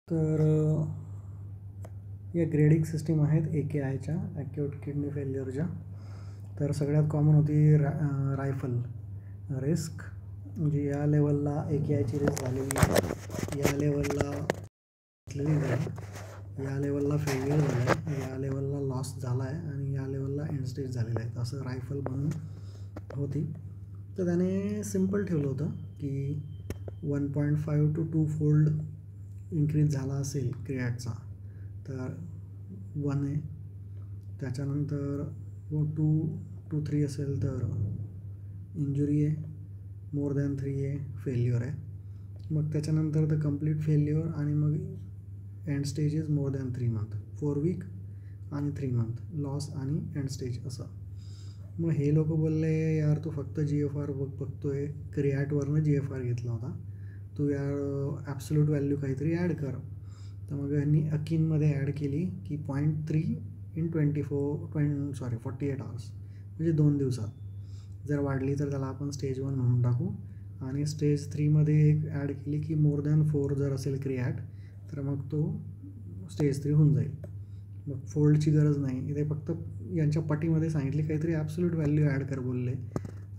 तर या grading system आहेत AKIच्या, ॲक्यूट किडनी फेल्युअरच्या. तर सगळ्यात कॉमन होती रायफल रिस्क, म्हणजे या लेवलला AKIची रिस्क झालेली आहे, या लेवलला घेतलेली आहे, या लेवलला फेल्युअर झालं आहे, या लेवलला लॉस झाला आहे आणि या लेवलला एंड स्टेज झालेलं आहे. असं रायफल म्हणून होती. तर त्याने सिम्पल ठेवलं होतं की 1.5 to 2 फोल्ड इन्क्रीज झाला असेल क्रिएटचा तर 1 आहे, त्याच्यानंतर 2 to 3 असेल तर इंजुरी आहे, मोर दॅन 3 आहे फेल्युअर आहे, मग त्याच्यानंतर द कम्प्लीट फेल्युअर आणि मग end stage is more than 3 month, 4 week आणि 3 मंथ लॉस आणि एंड स्टेज असं. मग हे लोक बोलले यार तू फक्त GFR बघतोय, क्रिएटवरनं GFR घेतला होता, तू यार ॲब्सोल्यूट व्हॅल्यू काहीतरी ॲड कर. तर मग ह्यांनी अकिनमध्ये ॲड केली की 0.3 in 48 hours, म्हणजे 2 दिवसात जर वाढली तर त्याला आपण स्टेज 1 म्हणून टाकू. आणि स्टेज 3मध्ये एक ॲड केली की मोर दॅन 4 जर असेल क्रिएट तर मग तो स्टेज 3 होऊन जाईल. मग फोल्डची गरज नाही, इथे फक्त यांच्या पटीमध्ये सांगितले काहीतरी ॲब्सोल्यूट व्हॅल्यू ॲड कर बोलले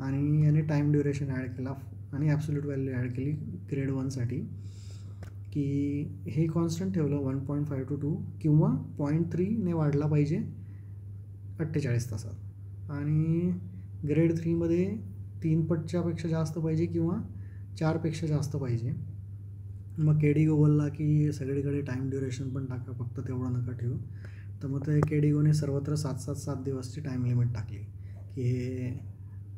आणि याने टाईम ड्युरेशन ॲड केला आणि ॲब्सोल्यूट व्हॅल्यू ॲड केली ग्रेड 1साठी की हे कॉन्स्टंट ठेवलं 1.5 to 2 किंवा 0.3ने वाढला पाहिजे 48 तासात. आणि ग्रेड 3मध्ये 3 पटच्यापेक्षा जास्त पाहिजे किंवा 4पेक्षा जास्त पाहिजे. मग KDIGO बोलला की सगळीकडे टाईम ड्युरेशन पण टाका, फक्त तेवढं नका ठेवू. तर मग ते KDIGOने सर्वत्र 7 दिवसची टाईम लिमिट टाकली की हे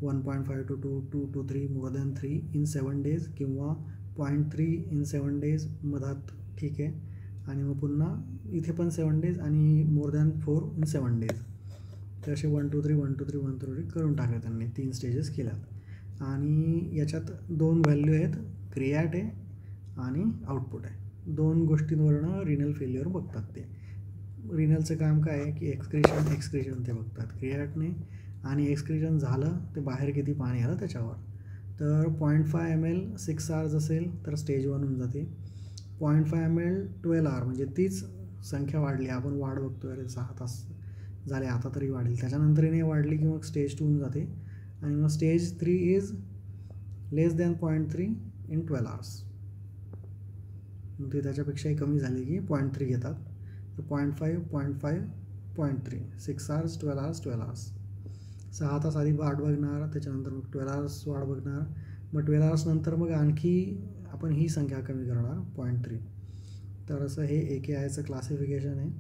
1.5 to 2, 2 to 3, more than 3 in 7 days किंवा 0.3 in 7 days मधात ठीक आहे. आणि मग पुन्हा इथे पण 7 days आणि मोर दॅन 4 in 7 days. तर असे 1 to 3, 1 to 3, 1 to 3 करून टाकले त्यांनी, 3 स्टेजेस केल्यात. आणि याच्यात 2 व्हॅल्यू आहेत, क्रिएट आहे आणि आउटपुट आहे. 2 गोष्टींवरनं रिनल फेल्युअर बघतात ते. रिनलचं काम काय आहे की एक्सक्रिशन ते बघतात क्रिएटने, आणि एक्सक्रिशन झालं ते बाहेर किती पाणी आलं त्याच्यावर. तर 0.5 ml 6 hours असेल तर स्टेज 1 होऊन जाते. 0.5 ml 12 hour, म्हणजे तीच संख्या वाढली, आपण वाढ बघतोय अरे 6 तास झाले आता तरी वाढेल, त्याच्यानंतरही वाढली की मग स्टेज 2 होऊन जाते. आणि मग stage 3 is less than 0.3 in 12 hours, ते त्याच्यापेक्षाही कमी झाले की 0.3 घेतात. तर 0.5, 0.5, 0.3, 6 hours, 12 hours, 12 hours, 6 तास आधी वाट बघणार, त्याच्यानंतर मग 12 hours वाट बघणार, मग 12 hours नंतर मग आणखी आपण ही संख्या कमी करणार 0.3. तर असं हे AKIचं क्लासिफिकेशन आहे.